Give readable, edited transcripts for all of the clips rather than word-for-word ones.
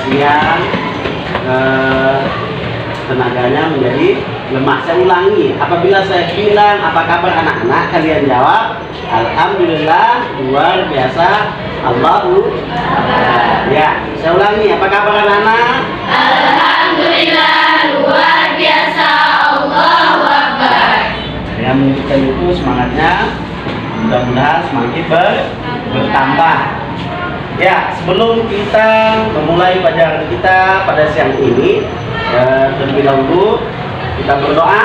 kasihan tenaganya menjadi lemah. Saya ulangi, apabila saya bilang apa kabar anak-anak, kalian jawab alhamdulillah, luar biasa, Allahu akbar. Ya, saya ulangi, apa kabar anak-anak? Alhamdulillah, luar biasa, Allahu akbar. Yang menunjukkan itu semangatnya mudah-mudahan semakin bertambah. Ya, sebelum kita memulai pelajaran kita pada siang ini, terlebih dahulu kita berdoa.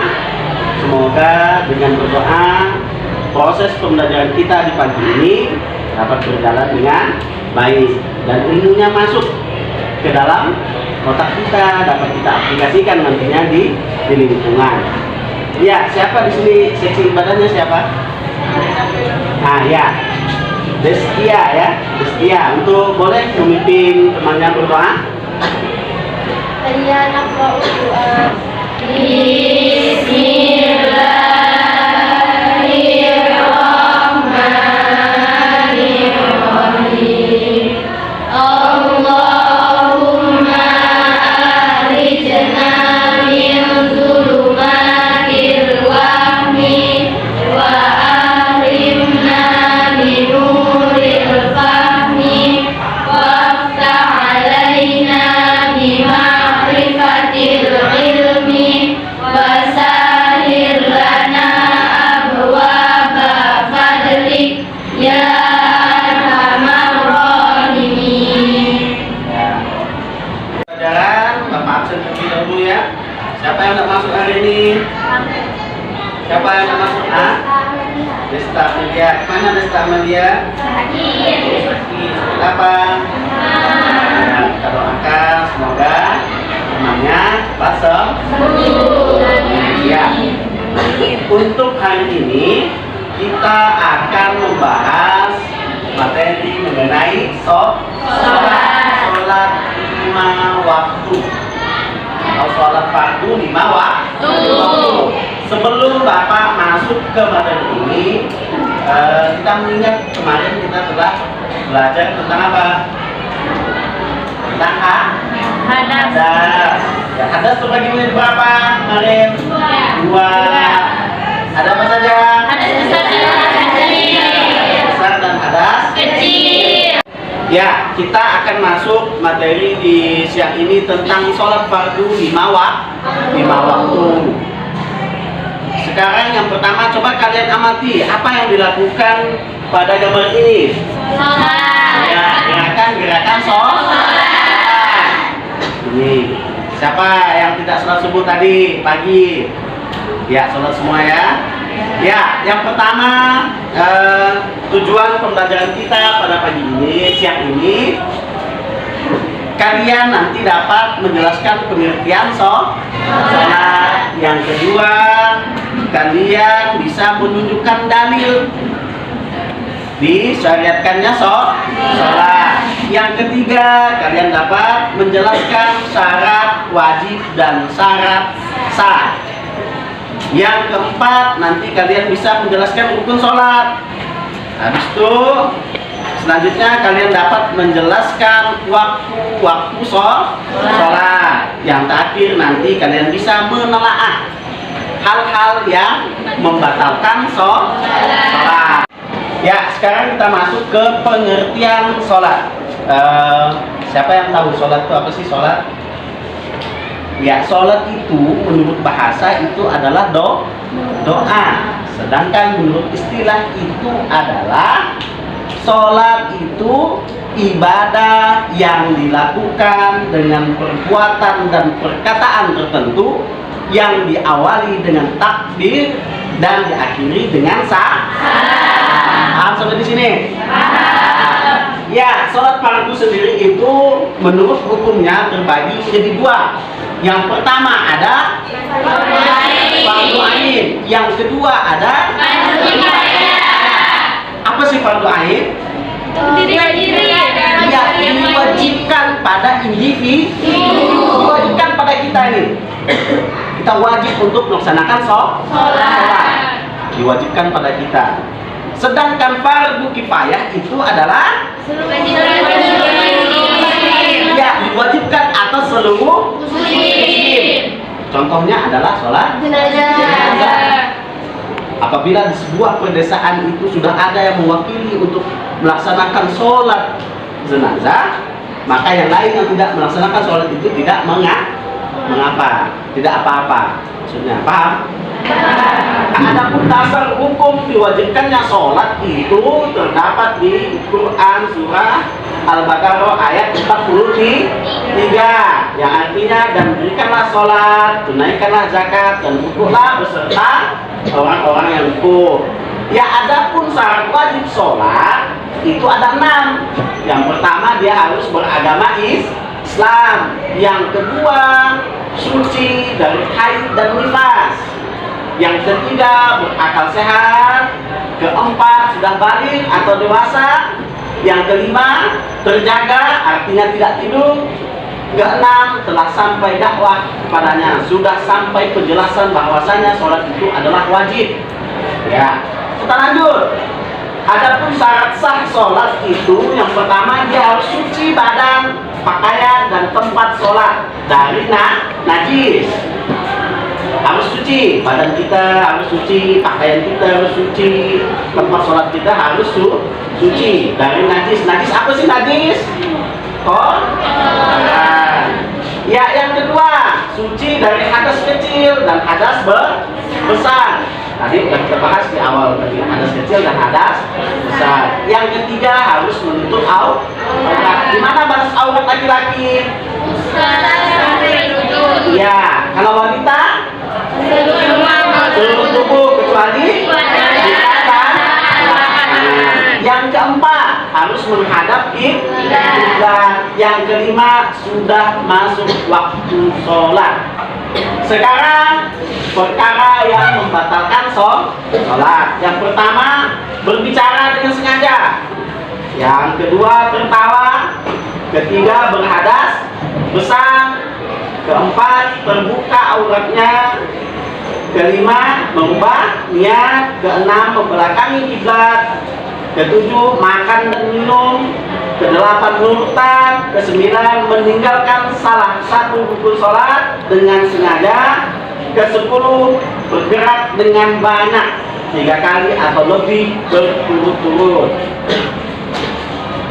Semoga dengan berdoa proses pembelajaran kita di pagi ini dapat berjalan dengan baik dan ilmunya masuk ke dalam otak kita, dapat kita aplikasikan nantinya di lingkungan. Ya, siapa di sini seksi ibadahnya siapa? Nah, ya. Destia ya, Destia. Untuk boleh memimpin temannya berdoa. Kalian naqra'u doa. Bismillahirrahmanirrahim. Allahumma akhrijna min zulumatil wahmi wa akrimna min nuril fahmi waftah alaina bi ma'rifatil ilmi wasahhir lana abwaaba fadlik ya arhamar rahimin. Pelajaran Bapak absen terlebih dahulu ya. Siapa yang tidak masuk hari ini? Siapa yang tidak masuk? Desta Amelia. Mana Desta Amelia? Sakit. Apa? Nah, kita doakan semoga temannya cepat sembuh. Ya. Untuk hari ini kita akan membahas materi mengenai sholat 5 waktu atau sholat fardu 5 waktu. Sebelum Bapak masuk ke materi ini, kita mengingat kemarin kita telah belajar tentang apa? Tentang hadas. Ya, hadas terbagi menjadi berapa kemarin? 2. Ada apa saja? Hadas besar dan hadas kecil. Besar dan hadas Kecil. Ya, kita akan masuk materi di siang ini tentang sholat fardu 5 waktu. Sekarang yang pertama, coba kalian amati apa yang dilakukan pada gambar ini. Sholat. Ya, gerakan sholat. Ini siapa yang tidak sholat subuh tadi pagi? Ya, sholat semua ya. Ya, yang pertama tujuan pembelajaran kita pada pagi ini, siang ini, kalian nanti dapat menjelaskan pengertian sholat. Yang kedua, kalian bisa menunjukkan dalil disyariatkannya sholat. Yang ketiga, kalian dapat menjelaskan syarat wajib dan syarat sah. Yang keempat, nanti kalian bisa menjelaskan rukun sholat. Habis itu, selanjutnya kalian dapat menjelaskan waktu sholat. Yang terakhir, nanti kalian bisa menelaah hal-hal yang membatalkan sholat. Ya, sekarang kita masuk ke pengertian sholat. Siapa yang tahu sholat itu apa sih sholat? Ya, sholat itu menurut bahasa itu adalah doa. Sedangkan menurut istilah itu adalah sholat itu ibadah yang dilakukan dengan perbuatan dan perkataan tertentu yang diawali dengan takbir dan diakhiri dengan salam. Paham sampai di sini? Ya, sholat fardu sendiri itu menurut hukumnya terbagi menjadi 2. Yang pertama ada fardu ain. Yang kedua ada Fardu kifayah. apa sih fardu ain? Ya, diwajibkan pada individu, diwajibkan pada kita ini. Kita wajib untuk melaksanakan sholat. Diwajibkan pada kita. Sedangkan fardu kifayah itu adalah ya diwajibkan Contohnya adalah sholat Jenazah. apabila di sebuah pedesaan itu sudah ada yang mewakili untuk melaksanakan sholat jenazah, maka yang lain yang tidak melaksanakan sholat itu tidak mengapa, tidak apa-apa. Maksudnya paham? Adapun dasar hukum diwajibkannya sholat itu terdapat di Quran surah Al-Baqarah ayat 43, yang artinya, dan berikanlah sholat, tunaikanlah zakat, dan rukuklah beserta orang-orang yang rukuk. Ya, adapun syarat wajib sholat itu ada 6. Yang pertama, dia harus beragama Islam. Yang kedua, suci dari haid dan nifas. Yang ketiga, berakal sehat. Keempat, sudah balik atau dewasa. Yang kelima, terjaga, artinya tidak tidur. Keenam, telah sampai dakwah kepadanya, sudah sampai penjelasan bahwasanya sholat itu adalah wajib. Ya, kita lanjut. Adapun syarat sah sholat itu, yang pertama, dia harus suci badan, pakaian, dan tempat sholat dari najis. Harus suci, badan kita harus suci, pakaian kita harus suci, tempat sholat kita harus suci dari najis. Najis apa sih najis? Kotoran. Ya, yang kedua, suci dari hadas kecil dan hadas besar. Tadi sudah kita bahas di awal tadi, hadas kecil dan hadas besar. Yang ketiga, harus menutup aurat. Di mana batas aurat laki-laki? Ya, kalau wanita seluruh tubuh kecuali dan yang keempat, harus menghadap kiblat. Yang kelima, sudah masuk waktu sholat. Sekarang perkara yang membatalkan sholat. Yang pertama, berbicara dengan sengaja. Yang kedua, tertawa. Ketiga, berhadas besar. Keempat, terbuka auratnya. Kelima, mengubah niat. Keenam, membelakangi kiblat. Ketujuh, makan dan minum. Kedelapan, murtad. Kesembilan, meninggalkan salah satu rukun sholat dengan sengaja. Kesepuluh, bergerak dengan banyak 3 kali atau lebih berturut-turut.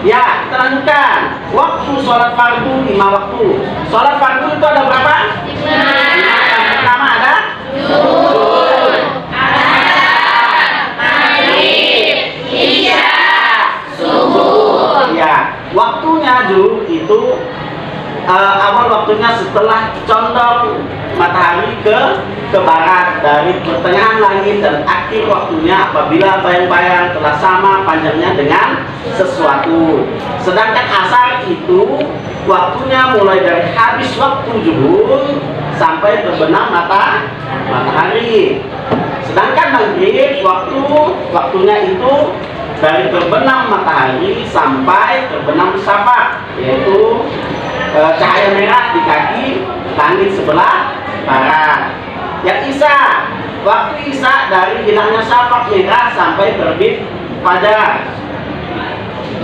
Ya, kita lanjutkan. Waktu sholat fardu 5 waktu. Sholat fardu itu ada berapa? 5. Yang pertama ada Zuhur, asar, maghrib, isya, subuh. Ya, waktunya zuhur itu awal waktunya setelah condong matahari ke barat dari pertengahan langit, dan akhir waktunya apabila bayang-bayang telah sama panjangnya dengan sesuatu. Sedangkan asar itu waktunya mulai dari habis waktu zuhur sampai terbenam matahari. Sedangkan maghrib waktunya itu dari terbenam matahari sampai terbenam syafaq, yaitu cahaya merah di kaki langit sebelah barat. Yang isya, waktu isya dari hilangnya syafaq merah sampai terbit fajar.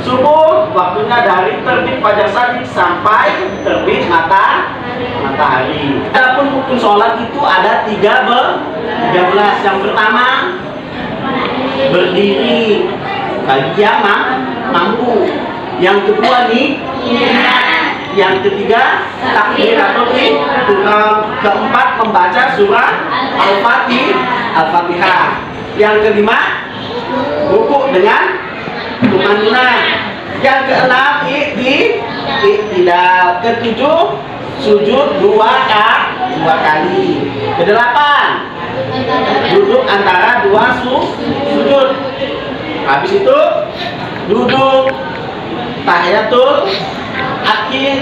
Subuh waktunya dari terbit fajar shadiq sampai terbit matahari. Adapun rukun sholat itu ada 13. Yang pertama, berdiri bagi yang mampu. Yang kedua nih, yang ketiga, takbir atau ikram. Keempat, membaca surah Al-Fatihah. Yang kelima, rukuk dengan tumanina. Yang keenam, iktidal. Ketujuh, sujud 2 kali. Kedelapan, duduk antara 2 sujud. Habis itu duduk tahiyatul akhir.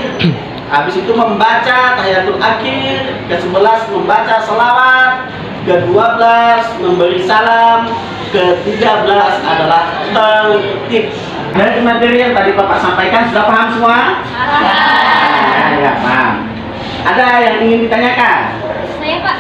Habis itu membaca tahiyatul akhir. Ke-11 membaca selawat. Ke-12 memberi salam. Ke-13 adalah tertib. Dari materi yang tadi Bapak sampaikan sudah paham semua? Ya, paham. Ada yang ingin ditanyakan? Saya, Pak.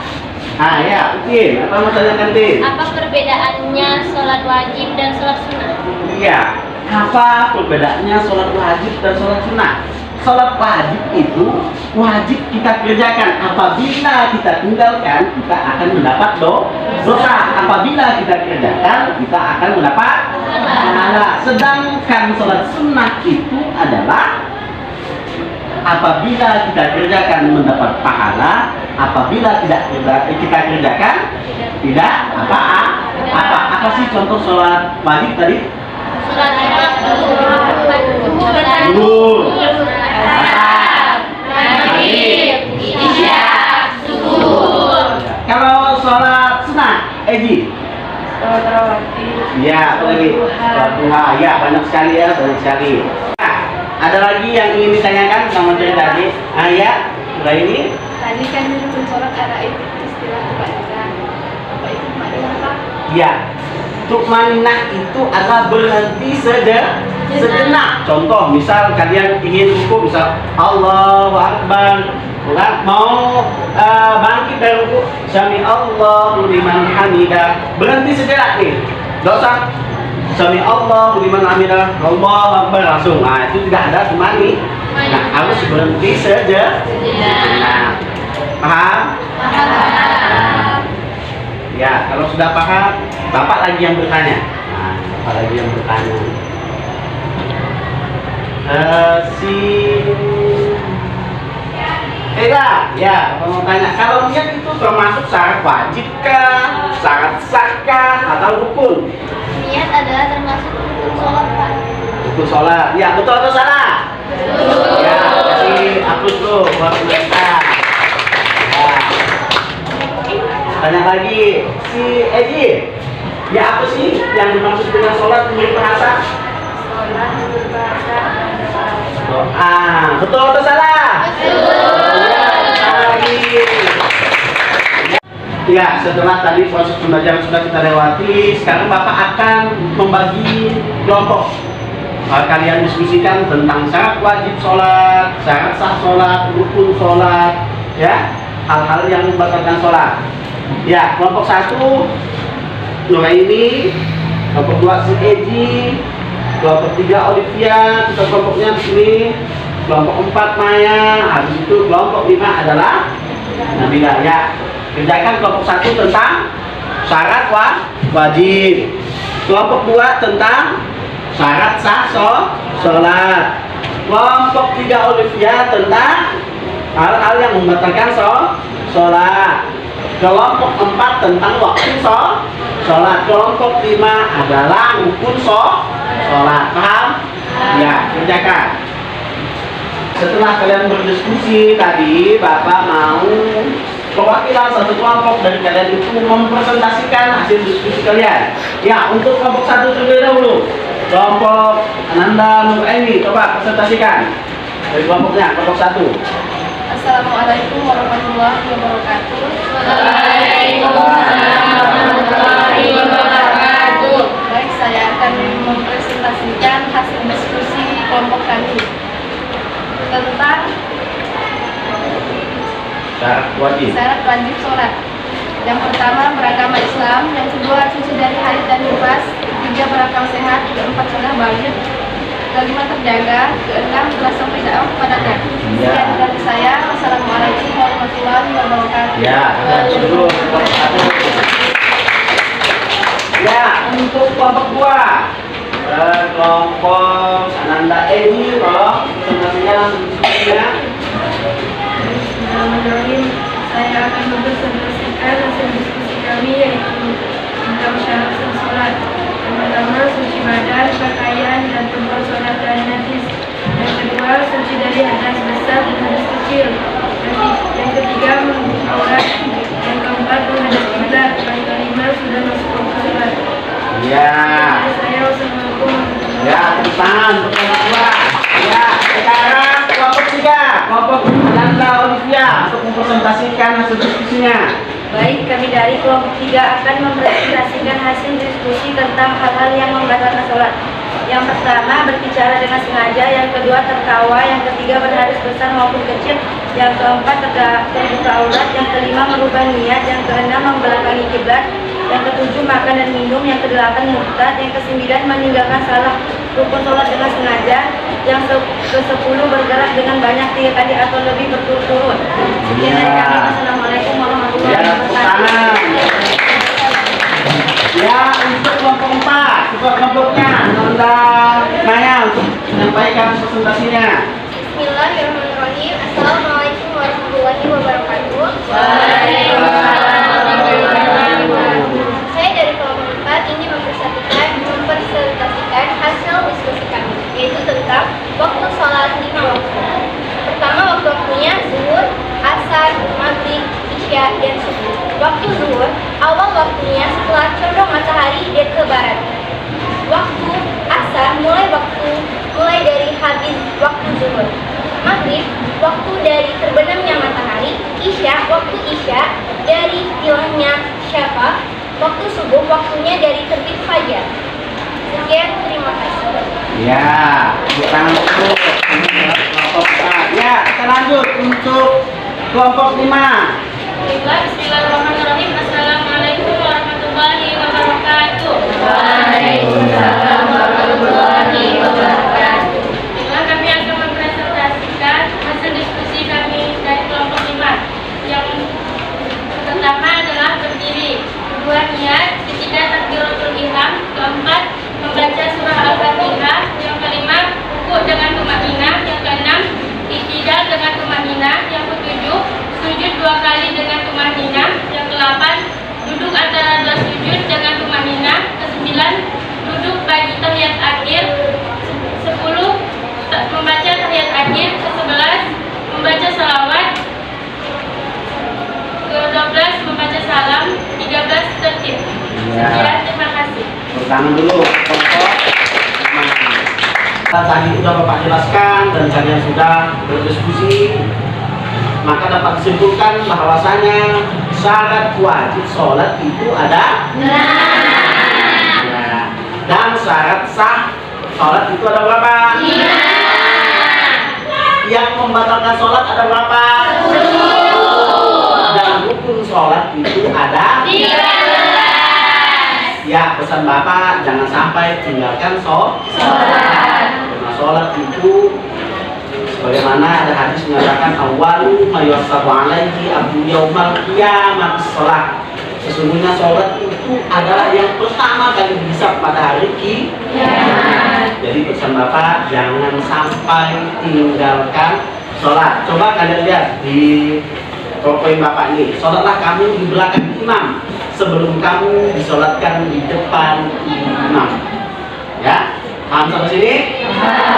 Ya, Tin. Apa mau tanyakan, Tin? Apa perbedaannya sholat wajib dan sholat sunnah? Iya. Apa perbedaannya sholat wajib dan sholat sunnah? sholat wajib itu wajib kita kerjakan. Apabila kita tinggalkan, kita akan mendapat dosa. Apabila kita kerjakan, kita akan mendapat pahala. Sedangkan sholat sunnah itu adalah apabila kita kerjakan mendapat pahala, apabila tidak kita kerjakan tidak apa sih contoh sholat wajib tadi? Sholat Zuhur, maghrib, isya, subuh. kalau sholat sunnah, Eji? Sholat rawatib. Ya, apa lagi? Sholat duha. Ya, banyak sekali ya, banyak sekali. Nah, ada lagi yang ingin ditanyakan sama dari tadi? Ya, mulai ini. Tadi kan rukun sholat ada istilah tumaninah. Apa itu tumaninah Pak? Ya, tukmaninah itu adalah berhenti sejenak. Contoh, misal kalian ingin ruku, misal Allahu Akbar, bukan? Mau bangkit dari ruku, Sami Allahu liman hamidah, berhenti sejenak nih. Dosa Sami Allahu liman hamidah, Allahu Akbar langsung. Nah, itu tidak ada tumani. Nah, harus berhenti sejenak. Nah, paham? Ya, kalau sudah paham, Bapak lagi yang bertanya. Nah, Bapak lagi yang bertanya. Ya, Bapak mau tanya. Kalau niat itu termasuk syarat wajib kah, syarat sah kah, atau rukun? Niat adalah termasuk rukun sholat, Pak. Rukun sholat. Ya, betul atau salah? Betul. Ya, kasih hapus tuh buat kita. Ya. Tanya lagi, si Eji, ya apa sih yang dimaksud dengan sholat menurut bahasa? Sholat menurut bahasa ada bahasa. Doa, betul atau salah? Betul. Lagi. Ya, setelah tadi proses pembelajaran sudah kita lewati, sekarang Bapak akan membagi kelompok. Kalian diskusikan tentang syarat wajib sholat, syarat sah sholat, rukun sholat, ya, hal-hal yang membatalkan sholat. Ya, kelompok 1 Nuraini, kelompok 2 si Eji, kelompok 3 Olivia, kita kelompoknya di sini, kelompok 4 Maya, habis itu kelompok 5 adalah Nabila. Ya, kerjakan kelompok 1 tentang syarat wajib, kelompok 2 tentang syarat sah sholat, kelompok 3 Olivia tentang hal-hal yang membatalkan sholat, kelompok 4 tentang waktu sholat, kelompok 5 adalah rukun sholat. Paham? Ya, kerjakan. Setelah kalian berdiskusi tadi, Bapak mau perwakilan satu kelompok dari kalian itu mempresentasikan hasil diskusi kalian. Ya, untuk kelompok 1 terlebih dahulu, kelompok Ananda Nuraini, coba presentasikan dari kelompoknya, kelompok 1. Assalamualaikum warahmatullahi wabarakatuh. Waalaikumsalam warahmatullahi wabarakatuh. Baik, saya akan mempresentasikan hasil diskusi kelompok kami tentang Syarat wajib sholat. Yang pertama, beragama Islam. Yang kedua, suci dari haid dan nifas. Ketiga, berakal sehat. Keempat, sudah balik. Kelima, terjaga. Keenam, berasa berdakwah kepadanya. Sekian dari saya. Wassalamualaikum warahmatullahi wabarakatuh. Ya, sebelum kelompok 1. Ya, untuk kelompok 2, kelompok Ananda Eni, tolong presentasinya langsung diskusinya. Bismillahirrahmanirrahim. Saya akan mempresentasikan hasil diskusi kami yaitu tentang syarat sah sholat. Yang pertama, suci badan, pakaian, dan tempat sholat dan najis. Yang kedua, suci dari hadas besar dan hadas kecil. Yang ketiga, menutup aurat. Yang keempat, menghadap kiblat. Yang kelima, sudah masuk waktu sholat. Ya. Saya wassalamualaikum warahmatullahi Ya, tepuk tangan untuk kelompok 2. Ya, sekarang kelompok 3, kelompok Ananda Olivia untuk mempresentasikan hasil diskusinya. Baik, kami dari kelompok 3 akan mempresentasikan hasil diskusi tentang hal-hal yang membatalkan sholat. Yang pertama, berbicara dengan sengaja. Yang kedua, tertawa. Yang ketiga, berhadas besar maupun kecil. Yang keempat, terbuka aurat. Yang kelima, merubah niat. Yang keenam, membelakangi kiblat. Yang ketujuh, makan dan minum. Yang kedelapan, murtad. Yang kesembilan, meninggalkan salah. rukun sholat dengan sengaja. Yang ke-10 bergerak dengan banyak 3 kali atau lebih berturut-turut. Sekian dari kami. Wassalamualaikum warahmatullahi Ya, tepuk tangan. Ya, untuk kelompok 4, ketua kelompoknya, Nanda Naya untuk menyampaikan presentasinya. Bismillahirrahmanirrahim. Assalamualaikum warahmatullahi wabarakatuh. Saya dari kelompok 4 ini mempresentasikan hasil diskusi kami, yaitu tentang waktu sholat 5 waktu. Pertama, waktunya zuhur, asar, maghrib, isya, dan subuh. Waktu zuhur, awal waktunya setelah condong matahari dan ke barat. Waktu asar mulai dari habis waktu zuhur. Maghrib, waktu dari terbenamnya matahari. Isya, waktu isya dari hilangnya syafaq. Waktu subuh, waktunya dari terbit fajar. Sekian, terima kasih. Ya, tepuk tangan untuk kelompok 4. Ya, kita lanjut untuk kelompok 5. Bismillahirrahmanirrahim. Assalamualaikum warahmatullahi wabarakatuh. Waalaikumsalam warahmatullahi wabarakatuh. Kami akan mempresentasikan hasil diskusi kami dari kelompok 5. Yang pertama adalah berdiri, kedua niat, ketiga takbiratul ihram, keempat membaca surah Al-Fatihah, yang kelima rukuk dengan tumakninah, yang keenam i'tidal dengan tumakninah, yang ketujuh sujud 2 kali dengan tumakninah, yang ke-8 duduk antara 2 sujud dengan tumakninah, ke-9 duduk bagi tahiyat akhir, 10 membaca tahiyat akhir, ke-11 membaca salawat, ke-12 membaca salam, 13 tertib. Sekian, terima kasih. Tepuk tangan dulu kelompok 5. Tadi sudah Bapak jelaskan dan kalian sudah berdiskusi, maka dapat disimpulkan bahwasanya syarat wajib sholat itu ada. Ya. Dan syarat sah sholat itu ada berapa? Yang membatalkan sholat ada berapa? Dan rukun sholat itu ada. Ya, pesan Bapak jangan sampai tinggalkan sholat. Karena sholat itu sebagaimana ada hadis mengatakan awalu mayusabu alaihi abdu yaumal qiyamah sholat. Sesungguhnya sholat itu adalah yang pertama kali dihisab pada hari kiamat. Jadi pesan Bapak jangan sampai tinggalkan sholat. Coba kalian lihat di poin Bapak ini, sholatlah kamu di belakang imam sebelum kamu disolatkan di depan imam. Ya, paham sampai sini?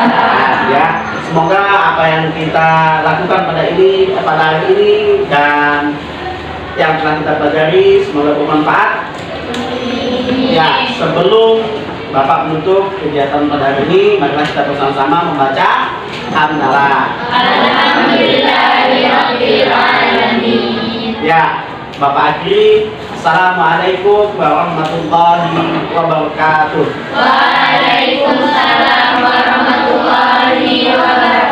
Nah, ya, semoga apa yang kita lakukan pada hari ini dan yang telah kita pelajari semoga bermanfaat. Ya, sebelum Bapak menutup kegiatan pada hari ini, marilah kita bersama-sama membaca hamdalah. Alhamdulillahirabbil alamin. Ya, Bapak akhiri. Assalamualaikum warahmatullahi wabarakatuh. Waalaikumsalam warahmatullahi wabarakatuh.